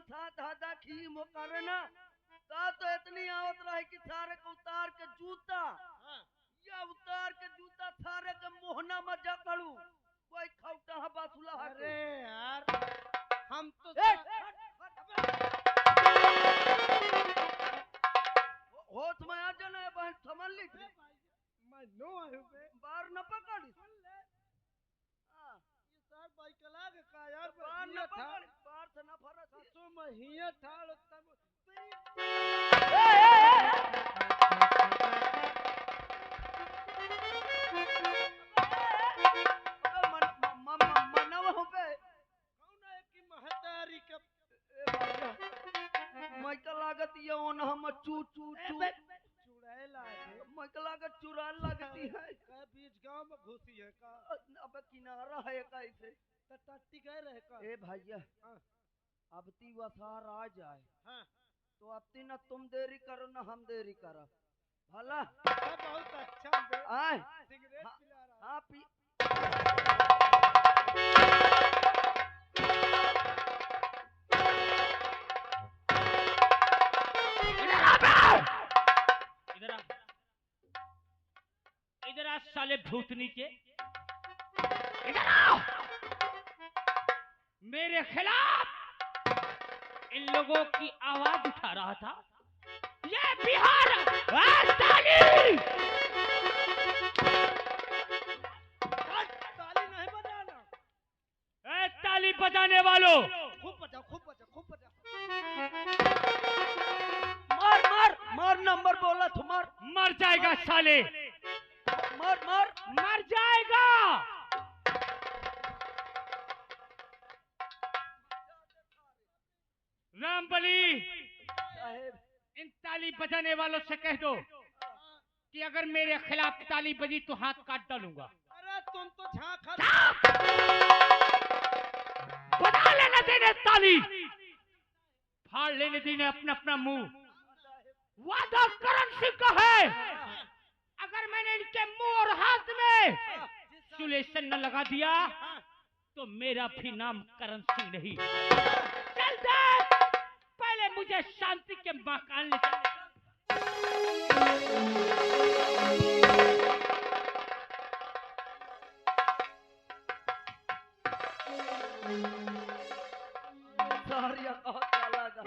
था दादा की मुकरना ता तो इतनी आवत रहे कि सारे को उतार के जूता या उतार के जूता सारे के मोहना मजा करू कोई खौटा है बासुला। अरे यार हम तो होश में आ जाना है बहन समझ ली थी मैं नो आयो बे बार न पकड़ी ये सर भाई कला के का यार बार न पकड़ी बार से न फरस ससु में हिया ठाड़ तब मनव हो बे कौन है कि महतारी के मैं का लागत ये ओन हम चू चू चू चुड़ैला है मैं का लागत चुड़ैल लगती है का बीच गांव में घुसी है का अब किनारा है कैसे टट्टी गए रहे का ए भैया हां अब ती वसार आ जाए हां तो अब ती न तुम देरी करो न हम देरी करो भला बहुत अच्छा बे आए सिगरेट पिला रहा हां पी इधर आ साले भूतनी के इधर आओ मेरे खिलाफ इन लोगों की आवाज उठा रहा था ये बिहार ताली नहीं बजाना ताली बजाने वालों खूब बजा खूब बजा खूब बजा मार मार मार नंबर बोला तुम्हार मर जाएगा साले मार मार मर जाएगा रामबली साहेब इन ताली बजाने वालों से कह दो कि अगर मेरे खिलाफ ताली बजी तो हाथ काट डालूंगा। अरे तुम तो झांक बजा लेने देने ताली फाड़ लेने देने अपना अपना मुंह। वादा करण सिंह का है अगर मैंने इनके मुंह और हाथ में सुलेशन न लगा दिया तो मेरा भी नाम करण सिंह नहीं। चल दे पहले मुझे शांति के मकान ले चल। सारिया कहा चला जा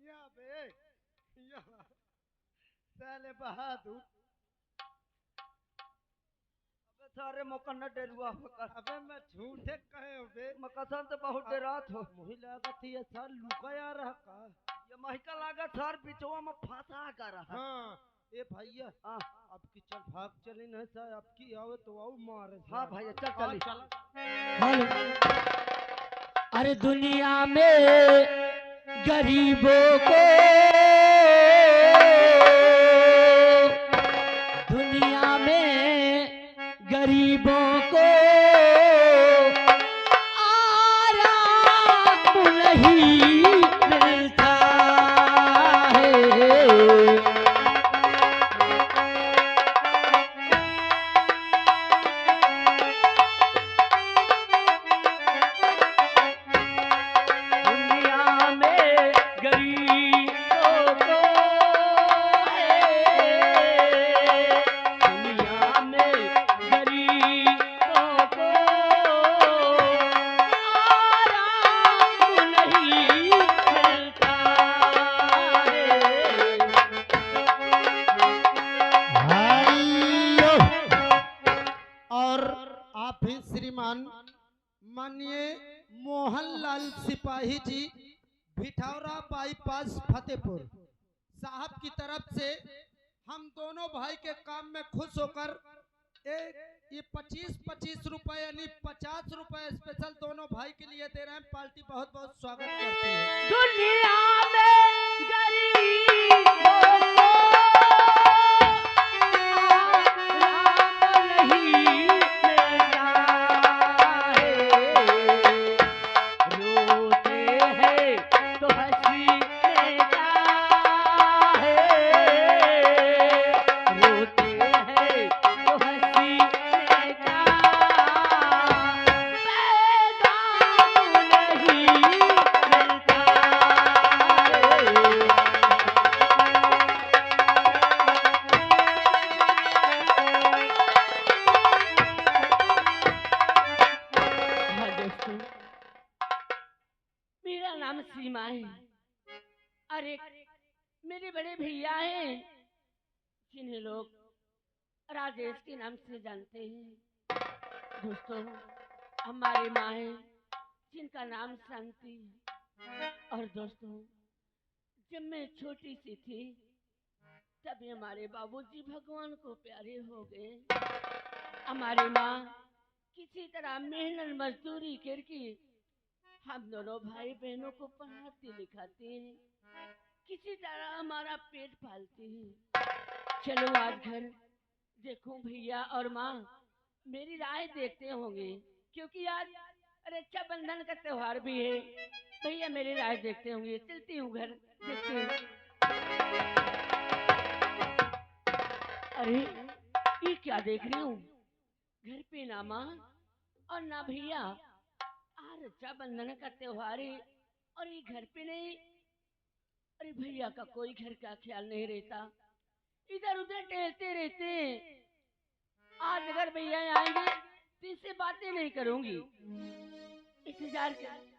या बे या साले बहादुर सारे मौका डेरुआ पकड़ अबे मैं झूठे कहे हो बे मकसम तो बहुत डेरात हो मुही लागत थी ये साल लुकाया रहा का ये महिका लागत सर बिचवा में फंसा कर रहा हाँ ए भैया हाँ अब की चल भाग चली नहीं सा अब की आवे तो आओ मारे हाँ भैया चल चली अरे दुनिया में गरीबों को दुनिया में गरीबों को आराम नहीं मिलता है। दुनिया में गरीबों को दुनिया में गरीबों को आराम नहीं मिलता हेलो और आप भी श्रीमान माननीय मोहनलाल सिपाही जी भिठौरा बाईपास फतेहपुर साहब की तरफ से हम दोनों भाई के काम में खुश होकर एक ये 25-25 रुपए यानी 50 रुपए स्पेशल दोनों भाई के लिए दे रहे हैं। पार्टी बहुत बहुत स्वागत करती है। दुनिया में गरीबों को आराम नहीं मिलता है। रोते हैं तो हंसी लेता है। रोते हैं तो हंसी लेता है। माँ है और एक मेरे बड़े भैया हैं जिन्हें लोग राजेश के नाम से जानते हैं। दोस्तों, हमारी माँ है जिनका नाम शांति है। और दोस्तों, जब मैं छोटी सी थी तभी हमारे बाबूजी भगवान को प्यारे हो गए। हमारी माँ किसी तरह मेहनत मजदूरी करके हम दोनों भाई बहनों को पढ़ाती लिखाती हैं, किसी तरह हमारा पेट पालती है। चलो आज घर देखो, भैया और माँ मेरी राह देखते होंगे क्योंकि आज रक्षाबंधन का त्योहार भी है। भैया मेरी राह देखते होंगे, चलती हूँ घर देखती हूँ। अरे ये क्या देख रही हूँ, घर पे ना माँ और ना भैया। आज रक्षाबंधन का त्योहार है और ये घर पे नहीं। अरे भैया का कोई घर का ख्याल नहीं रहता, इधर उधर टहलते रहते हैं। आज अगर भैया आएंगे तो इससे बातें नहीं करूंगी, इंतजार कर।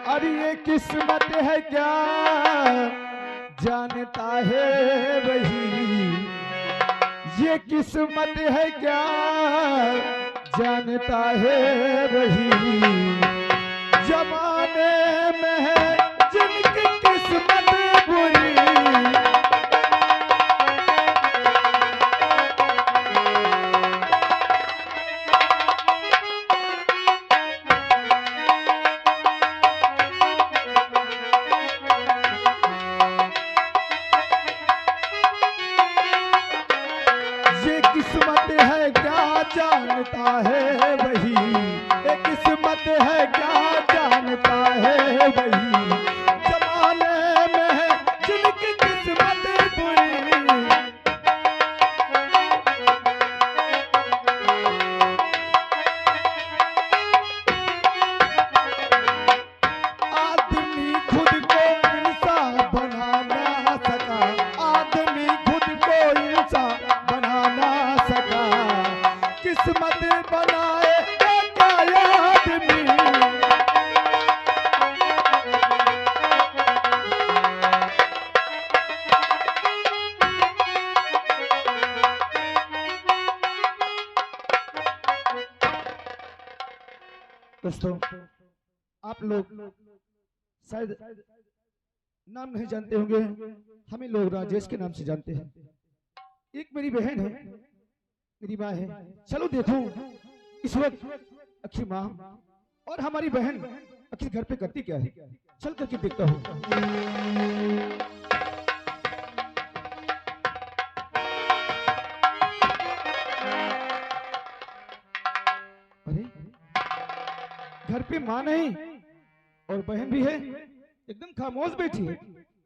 अरे ये किस्मत है क्या जानता है वही, ये किस्मत है क्या जानता है वही, जमाने में है जिनकी किस्मत बुरी। किस्मत है क्या जानता है वही, ये किस्मत है क्या जानता है वही, जमाने में है जिनकी किस्मत बुरी। आदमी खुद को इंसान बना ना सका, आदमी खुद को इंसान बना ना सका, किस्मत बनाए क्या आदमी। दोस्तों, आप लोग शायद नाम नहीं जानते होंगे, हमें लोग राजेश के नाम से जानते हैं। एक मेरी बहन है, मेरी माँ है। चलो देखो इस वक्त आखिर माँ और हमारी बहन आखिर घर पे करती क्या है, चल करके देखता हूँ। अरे घर पे माँ नहीं और बहन भी है, एकदम खामोश बैठी है।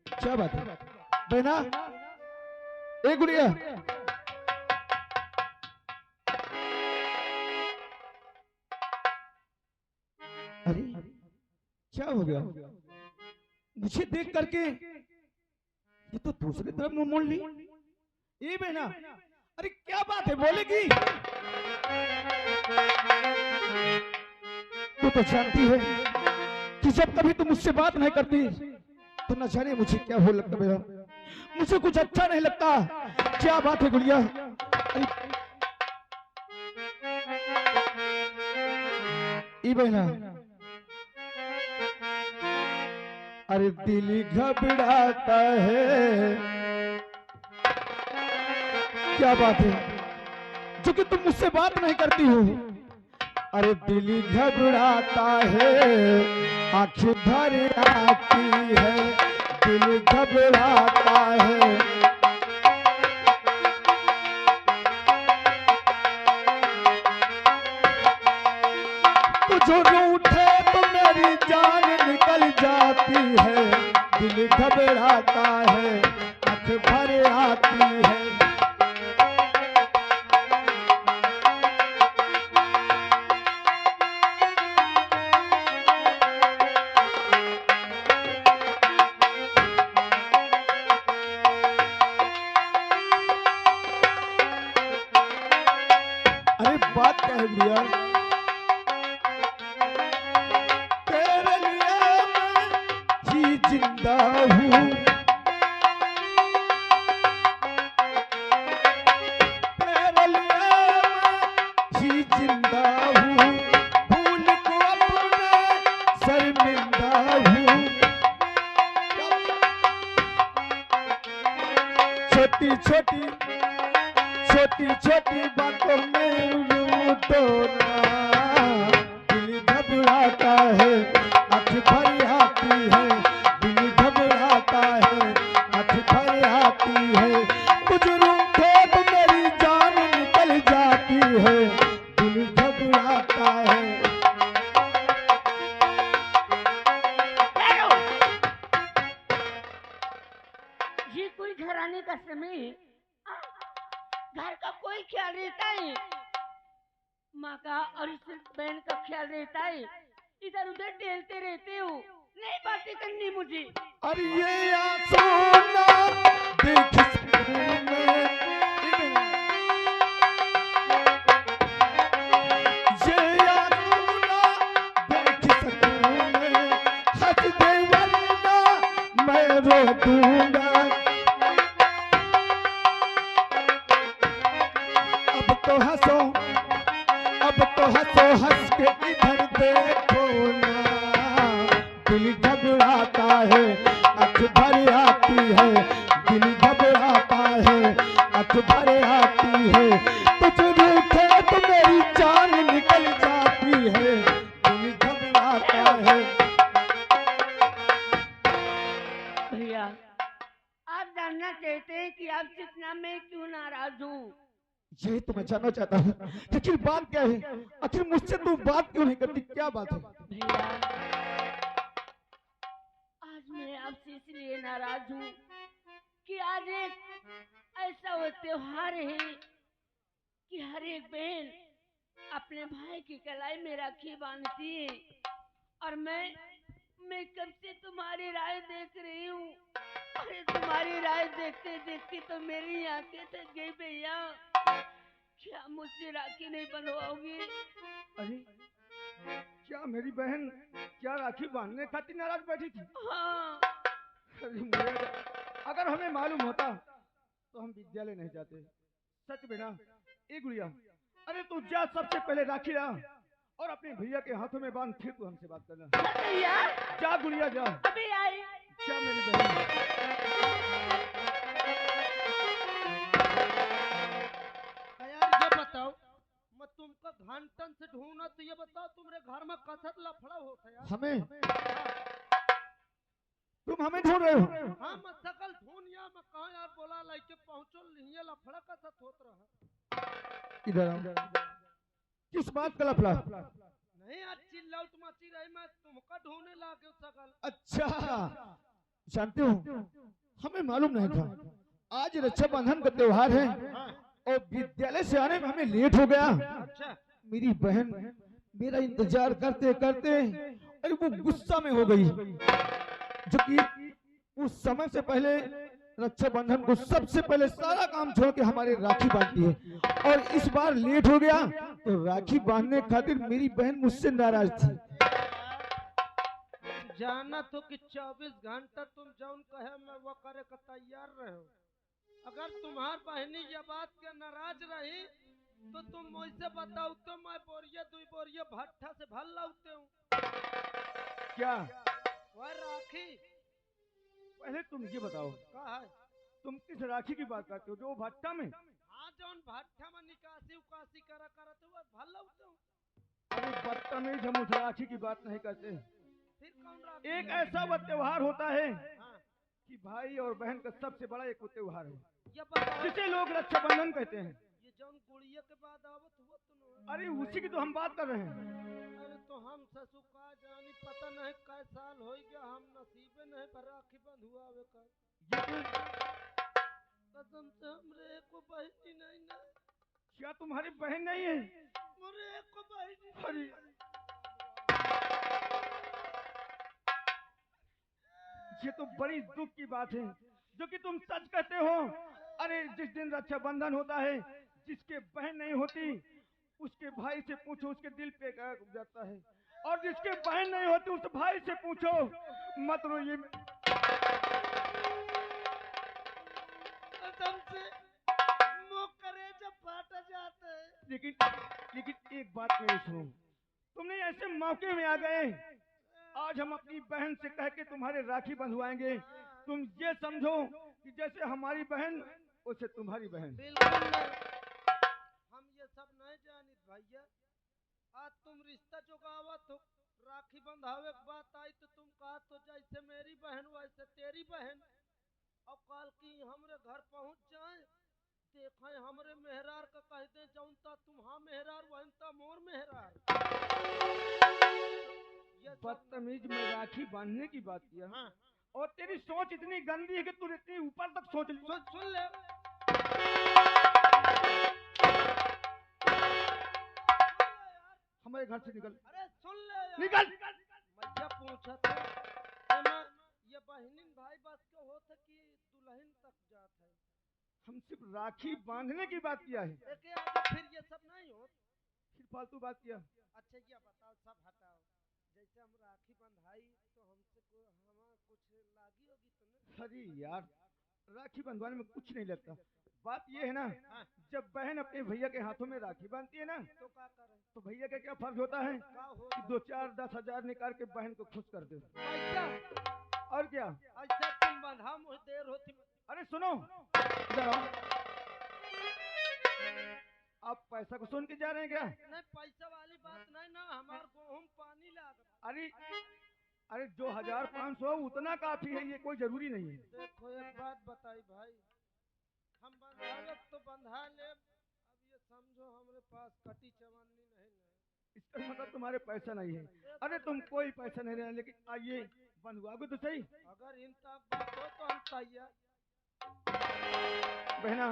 क्या बात है बहना? ए गुड़िया, अरे क्या हो गया? मुझे देख करके ये तो दूसरी तरफ मुंह मोड़ ली। ए बहना, अरे क्या बात है, बोलेगी? तू तो जानती है कि जब कभी तुम मुझसे बात नहीं करती तो न जाने मुझे क्या हो लगता, मेरा मुझे कुछ अच्छा नहीं लगता। क्या बात है गुड़िया? ई बहना, अरे दिल घबराता है। क्या बात है जो कि तुम मुझसे बात नहीं करती हो? अरे दिल घबराता है, आंखें भर आती है, दिल घबराता है। तो जो रूठे तो मेरी जान निकल जाती है, दिल घबराता है, आंखें भर आती है। अरे बात क्या है भैया, तेरे लिए मैं ही जिंदा हूँ, तेरे लिए मैं ही जिंदा हूँ, भूल को अपने शर्मिंदा हूँ। छोटी छोटी छोटी छोटी बातों में यूं तो ना दिल घबराता है, आँख भर आती है, दिल घबराता है, आँख भर आती है, कुछ रूठे तो मेरी जान निकल जाती है, दिल घबराता है। ठहरो। ये कोई घराने का समय, घर का कोई ख्याल रहता है, माँ का और इस बहन का ख्याल रहता है, इधर उधर टहलते रहते हो, नहीं बातें करनी मुझे। और ये आंसू ना देख सकूं मैं, ये आंसू ना देख सकूं मैं, हंस दे वरना मैं रो दूंगा। अब तो हंसो, अब तो हंसो, हंस के इधर देखो ना, दिल घबराता है, आँख भर आती है, दिल घबराता है, आँख भर आती है, कुछ रूठे तो मेरी जान निकल जाती है, दिल घबराता है। भैया, आप जानना चाहते हैं कि आपसे इतना मैं क्यों नाराज हूँ? यही तो मैं जानना चाहता हूँ, आखिर बात क्या है, आखिर मुझसे तू बात क्यों नहीं करती, क्या बात है? भैया, आज मैं आपसे इसलिए नाराज हूँ कि आज एक ऐसा वो त्योहार है कि हर एक बहन अपने भाई की कलाई में राखी बांधती है, और मैं कब से तुम्हारी राय देख रही हूँ। अरे तुम्हारी राय देखते देखते तो मेरी आंखें थक गई भैया। क्या मुझसे राखी नहीं बनवाओगी? अरे क्या मेरी बहन क्या राखी बांधने खातिर नाराज बैठी थी? हाँ। अरे मुझे अगर हमें मालूम होता तो हम विद्यालय नहीं जाते। सच में ना, ए गुड़िया, अरे तू जा सबसे पहले राखी ला और अपने भैया के हाथों में बांध, फिर तू हमसे बात करना। भैया जा गुड़िया जा, अभी आई। जा मेरी बहन। यार ये बताओ, मैं तुमको घंटन से ढूंढना, तो ये बताओ तुम्हारे घर में कसर लफड़ा होता है यार? हमें तुम हमें ढूंढ रहे हो? हाँ, मैं सकल ढूंढ या मैं कहा यार बोला लाइके पहुंचो नहीं, लफड़ा कसर होत रहा। इधर आओ। किस बात का लफड़ा? नहीं आज चिल्लाओ तुम अच्छी रही, मैं तुमको ढूंढने लागे सकल। अच्छा, जानते हो हमें मालूम नहीं था, आज रक्षाबंधन का त्योहार है और विद्यालय से आने में हमें लेट हो गया। अच्छा, मेरी बहन मेरा इंतजार करते करते अरे वो गुस्सा में हो गई, जो कि उस समय से पहले रक्षाबंधन को सबसे पहले सारा काम छोड़ के हमारे राखी बांधती है, और इस बार लेट हो गया तो राखी बांधने खातिर मेरी बहन मुझसे नाराज थी। जाना तो कि 24 घंटा तुम जौन कहे मैं वो करे का तैयार रहो। अगर तुम्हार बहनी ये बात के नाराज रही तो तुम मुझसे बताओ तो मैं बोरिया 2 बोरिया भट्ठा से भर लाते हूँ। क्या वह राखी पहले तुम ये बताओ, का है? तुम किस राखी की बात करते हो? जो भट्टा में? हाँ, जौन भट्ठा में निकासी उकासी करा तो वह भर लाते हूँ। अरे भट्टा में हम उस राखी की बात नहीं करते। फिर कौन राखी? एक ऐसा वो त्योहार होता है हाँ, कि भाई और बहन का सबसे बड़ा एक त्योहार है, ये बताओ, जिसे लोग रक्षाबंधन कहते हैं। ये जौन गुड़िया के बाद आवत हुआ तो अरे उसी की तो हम बात कर रहे हैं। अरे तो हम ससु का जानी पता नहीं कै साल हो गया, हम नसीबे नहीं पर राखी बंधुआ आवे का। कसम से हमरे को बहनी नहीं ना। क्या तुम्हारी बहन नहीं है? मोरे को बहनी अरे ये तो बड़ी दुख की बात है, जो कि तुम सच कहते हो। अरे जिस दिन रक्षाबंधन होता है, जिसके बहन नहीं होती भाई से पूछो, उसके दिल पे क्या उब जाता है। और जिसके बहन नहीं होती उस भाई से पूछो। मत रोइए। कसम से मुंह कलेजा फाट जाता है। लेकिन एक बात मेरी सुनो, तुमने ऐसे मौके में आ गए। आज हम अपनी बहन से कह के तुम्हारे राखी बंधवाएंगे। तुम ये समझो कि जैसे हमारी बहन वैसे तुम्हारी बहन। बिल्कुल नहीं, हम ये सब नहीं जानित भैया। आज तुम रिश्ता चुकावत हो, राखी बंधावे की बात आई तो तुम कहा तो जैसे मेरी बहन वैसे तेरी बहन। अब कल की हमरे घर पहुंच जाए, देखें हमरे मेहरार का कह दे जौनता तुम्हारा मेहरार वहनता मोर मेहरार। ये सब बदतमीज में राखी बांधने की बात किया। हाँ। और तेरी सोच इतनी गंदी है कि तू इतनी ऊपर तक सोच ली। सुन ले, हमारे घर से निकल। अरे सुन ले यार। निकल। मैं पूछा था ये बहनिन भाई बस के होते कि दुल्हन तक जात है। हम सिर्फ राखी बांधने की बात किया है, एके आगे फिर ये सब नहीं हो। फिर फालतू बात किया। अच्छा ये बताओ, सब हटाओ, जैसे हम राखी बंधाई तो हमसे हमारा कुछ लागी होगी तो नहीं? अरे यार, राखी बंधवाने में कुछ नहीं लगता। बात ये है ना, जब बहन अपने भैया के हाथों में राखी बांधती है ना, तो क्या करे? तो भैया का क्या फर्ज होता है क्या हो कि 2-4-10 हज़ार निकाल के बहन को खुश कर दे। पैसा? और क्या। अच्छा तुम बंधा मुझे देर होती। अरे सुनो, इधर आओ। आप पैसा को सुन के जा रहे हैं क्या? नहीं पैसा वाली बात नहीं ना, हमार गेहूं पानी लाग। अरे जो 1500 उतना काफी है, ये कोई जरूरी नहीं है। देखो एक बात बताई भाई, हम बंधावे तो बंधा ले। अब ये समझो हमारे पास कटी चवन्नी नहीं है। इसका मतलब तुम्हारे पैसा नहीं है। अरे तुम कोई पैसा नहीं लेना, लेकिन आइए बंधवाओगे तो सही। अगर इन तक बात हो तो हम तैयार। बहना,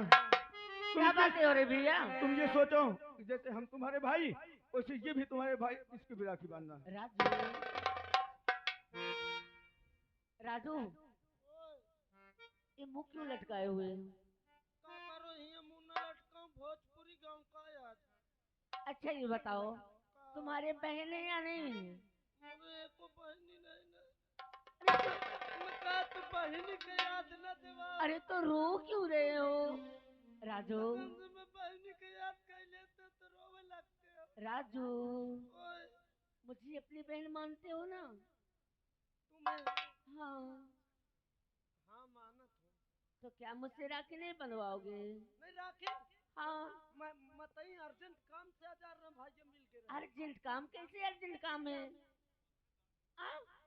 क्या बातें हो रही भैया? तुम ये सोचो कि जैसे हम तुम्हारे भाई वैसे ये भी तुम्हारे भाई, इसकी भी राखी बांधना। राजू, ये मुंह क्यों लटकाए हुए हैं? का करो ये मुंह न लटकाऊं, भोजपुरी गांव का याद। अच्छा ये बताओ, तुम्हारे बहन है या नहीं? मुझे एको बहनी नहीं ना। मैं कहा तू बहनी के याद न देवा। अरे तो रो क्यों रहे हो राजू? मैं बहनी के याद कर लेते तो रोवे लगते हो। राजू, ओए मुझे अपनी बहन मानते हो ना? तुम्हें हाँ। हाँ मानत हो। तो क्या मुझसे राखी नहीं बनवाओगे? नहीं राखे। हाँ। मैं मतई अर्जेंट काम से हजार रहा भाई जो मिल के। अर्जेंट काम? कैसे अर्जेंट काम है?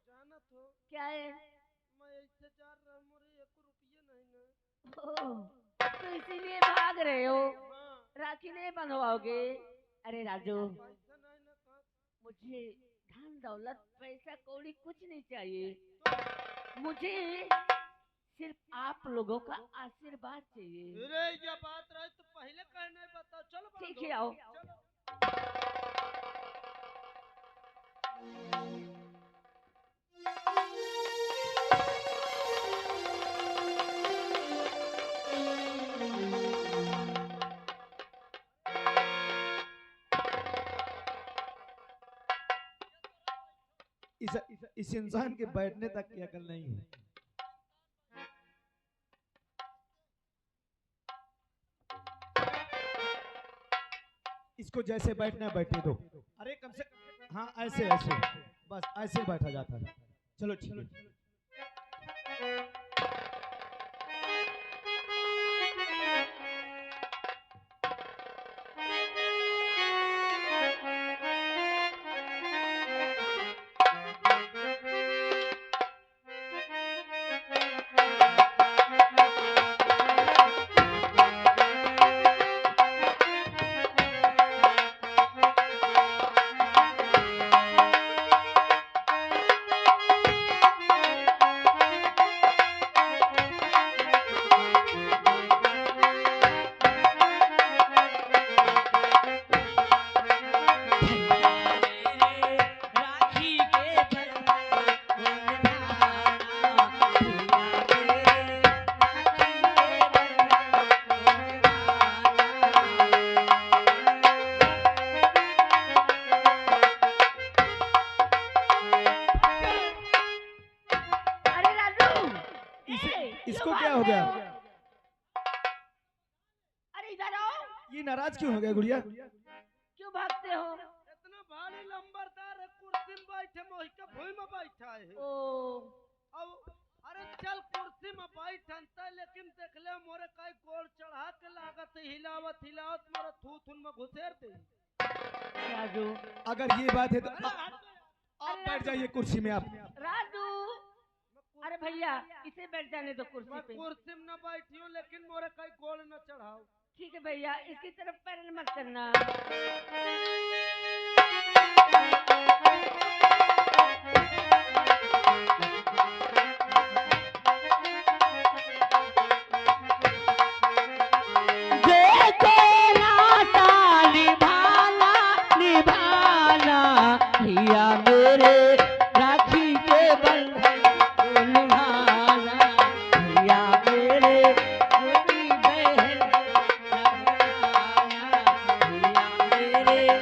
जानत हो क्या है? मैं ऐसे जा रहा, मोरे 1 रुपये नहीं ना। ओह, तो इसीलिए भाग रहे हो? हाँ। राखी नहीं बनवाओगे? अरे राजू, पैसा नहीं ना कहा। मुझे धन दौलत पैसा कौड़ी कुछ नहीं चाहिए। मुझे सिर्फ आप लोगों का आशीर्वाद चाहिए। अरे ये बात रहे तो पहले कहने बताओ। चलो ठीक है, आओ। इस इंसान के बैठने तक की अकल नहीं है। इसको जैसे बैठना है बैठने दो। अरे कम से, हाँ ऐसे ऐसे, बस ऐसे बैठा जाता है। चलो ठीक है। नाराज क्यों हो गया गुड़िया? क्यों भागते हो? इतना भारी लंबरदार है, कुर्सी में बैठे मोहि के भूमि में बैठा है। ओ अब अरे चल कुर्सी में बैठनता, लेकिन देख ले मोरे काई गोल चढ़ा के लागत हिलावत हिलावत मोरे थूथुन में घुसेर दे। राजू, अगर ये बात है तो आप बैठ जाइए कुर्सी में आप। राजू, अरे भैया इसे बैठ जाने दो कुर्सी मैं पे। कुर्सी में न बैठी हूँ, लेकिन मोरे काई गोल न चढ़ाओ। ठीक है भैया, इसकी तरफ पैर मत करना। भैया मेरे राखी के बंधन निभाना, भैया मेरे छोटी बहन निभाना, भैया मेरे।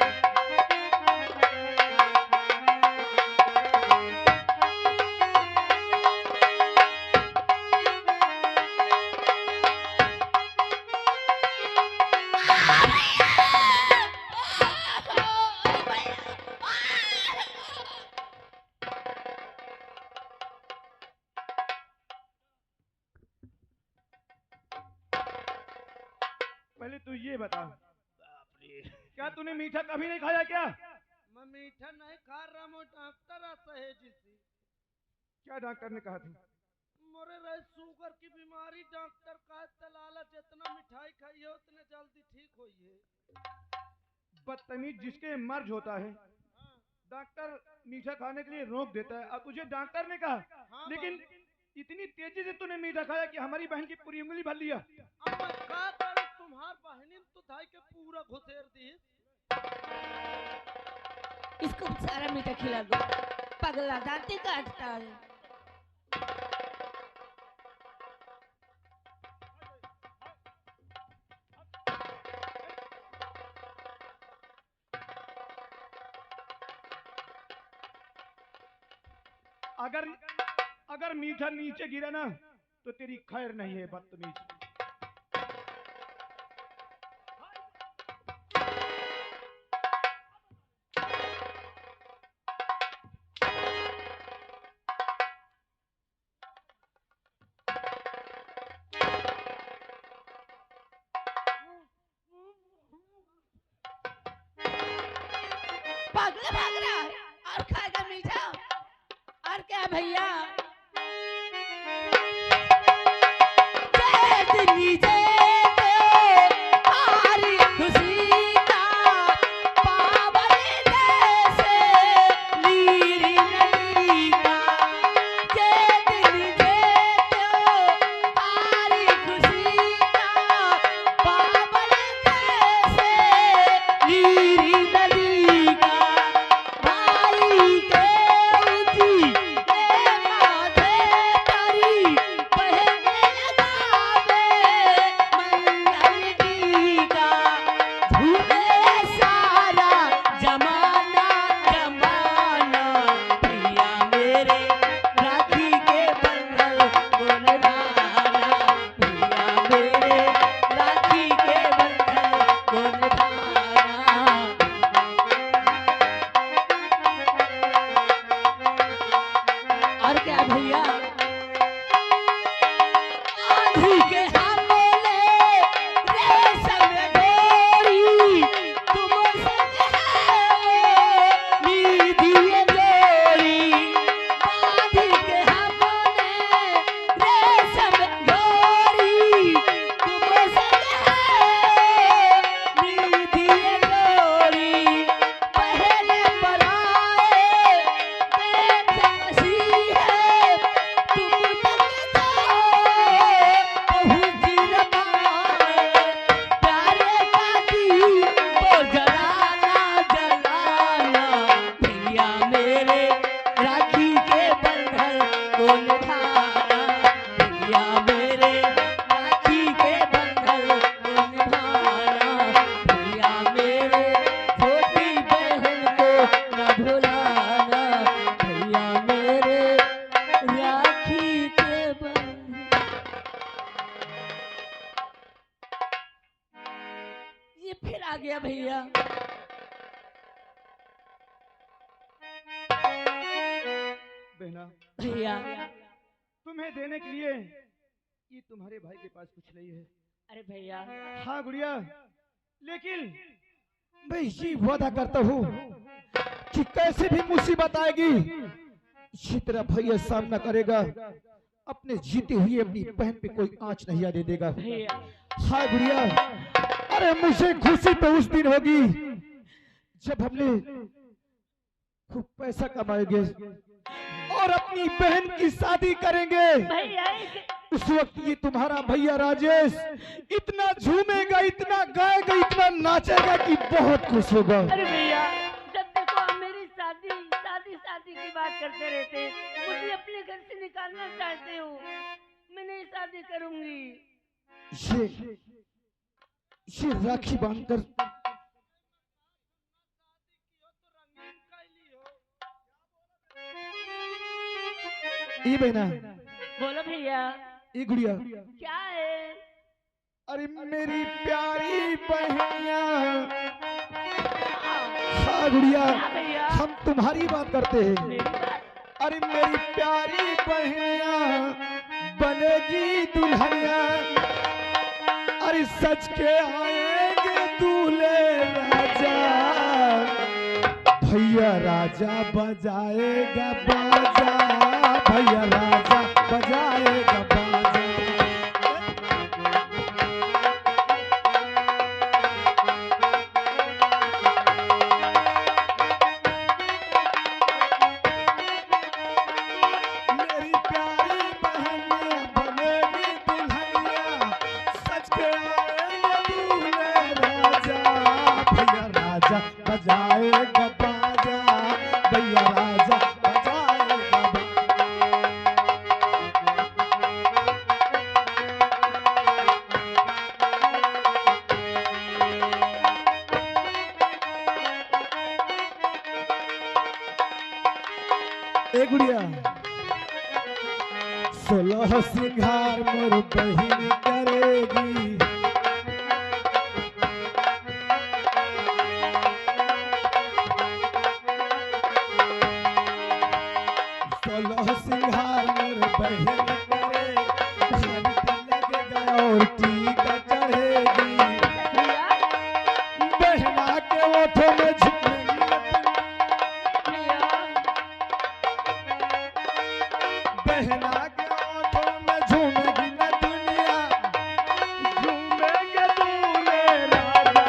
पहले तू ये बता, क्या तूने मीठा कभी नहीं खाया क्या? मैं मीठा नहीं खा रहा, मैं डॉक्टर सहेजी सी। क्या डॉक्टर ने कहा था? मोरे रहे शुगर की बीमारी, डॉक्टर का तलाला जितना मिठाई खाइए उतने जल्दी ठीक होइए। बदतमीज, जिसके मर्ज होता है डॉक्टर मीठा खाने के लिए रोक देता है, और तुझे डॉक्टर ने कहा। हाँ, लेकिन इतनी तेजी से तूने मीठा खाया कि हमारी बहन की पूरी उंगली भर लिया। अब मैं का करूं, तुम्हार बहनी तो धाई के पूरा घुसेर दी। इसको सारा मीठा खिला दो, पगला दांती काटता है। अगर मीठा नीचे गिरा ना तो तेरी खैर नहीं है, बदतमीज। पागल भाग रहा है और खाएगा मीठा। और क्या भैया, दिल्ली जे हमारी खुशी का पावन जैसे नीरी नदी का, जे दिल्ली जे हमारी खुशी का पावन जैसे नीरी नदी का, भाई के ऊंची बहना, भैया तुम्हें देने के लिए ये तुम्हारे भाई के पास कुछ नहीं है। अरे भैया हाँ गुड़िया, लेकिन मैं ये वादा करता हूँ कि कैसे भी मुसीबत आएगी इसी तरह भैया सामना करेगा, अपने जीते हुए अपनी बहन पे कोई आंच नहीं आने देगा। भैया हाँ गुड़िया, अरे मुझे खुशी तो उस दिन होगी जब हमने खूब पैसा कमाएंगे और अपनी बहन की शादी करेंगे। भैया उस वक्त ये तुम्हारा भैया राजेश इतना झूमेगा, इतना गाएगा, इतना नाचेगा कि बहुत खुश होगा। अरे भैया जब देखो आप मेरी शादी शादी शादी की बात करते रहते हैं, मुझे अपने घर से निकालना चाहते हो, मैं नहीं शादी करूंगी। ये राखी बांधकर ये बहना, बोलो भैया ये गुड़िया, क्या है? अरे मेरी प्यारी बहनिया, हाँ गुड़िया, क्या भैया? हम तुम्हारी बात करते हैं। मेरी बात? अरे मेरी प्यारी बहनिया बनेगी दुल्हनिया, अरे सच के आएंगे दूल्हे राजा, भैया राजा बजाएगा बाजा, भैया राजा बजाएगा बाजा। मेरी प्यारी बहनिया बनेगी दुल्हनिया, सच के आएंगे दूल्हे राजा, भैया राजा बजाएगा बाजा, भैया राजा बजाएगा बाजा। ए गुड़िया, 16 सिंगार मोर बहिन करेगी, सिंगार मोर बहिन करेगी, लगेगा और टीका चढ़ेगी, भैया बहना के ओठों में झूमेगी, भैया बहना के ओठों में झूमेगी न दुनिया, झूमेंगे दूल्हे राजा,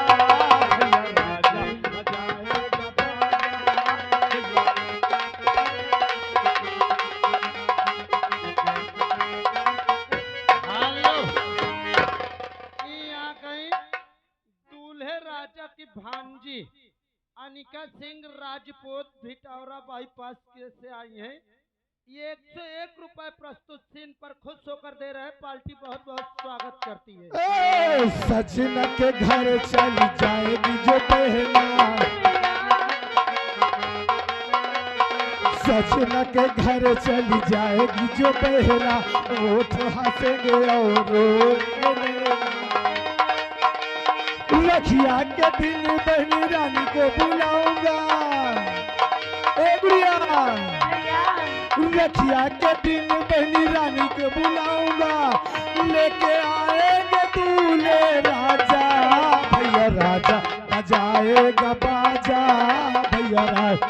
भैया राजा बजाएगा बाजा। यहाँ कहीं दूल्हे राजा की भांजी अनिका सिंह राजपूत भिटौरा बाईपास के से आई हैं। ये 101 रुपए प्रस्तुत सीन पर खुश होकर दे रहे हैं। पार्टी बहुत बहुत स्वागत करती है। ए, सजना के घर चली जाएगी जो बहना, सजना के घर चली जाएगी जो बहना, ओठ हंसेंगे और रोएंगे। रखिया के दिन बहनी रानी को बुलाऊंगा, ए गुड़िया, रखिया के दिन बहनी रानी को बुलाऊंगा, लेके आएंगे दूल्हे राजा, भैया राजा बजाएगा बाजा, भैया राजा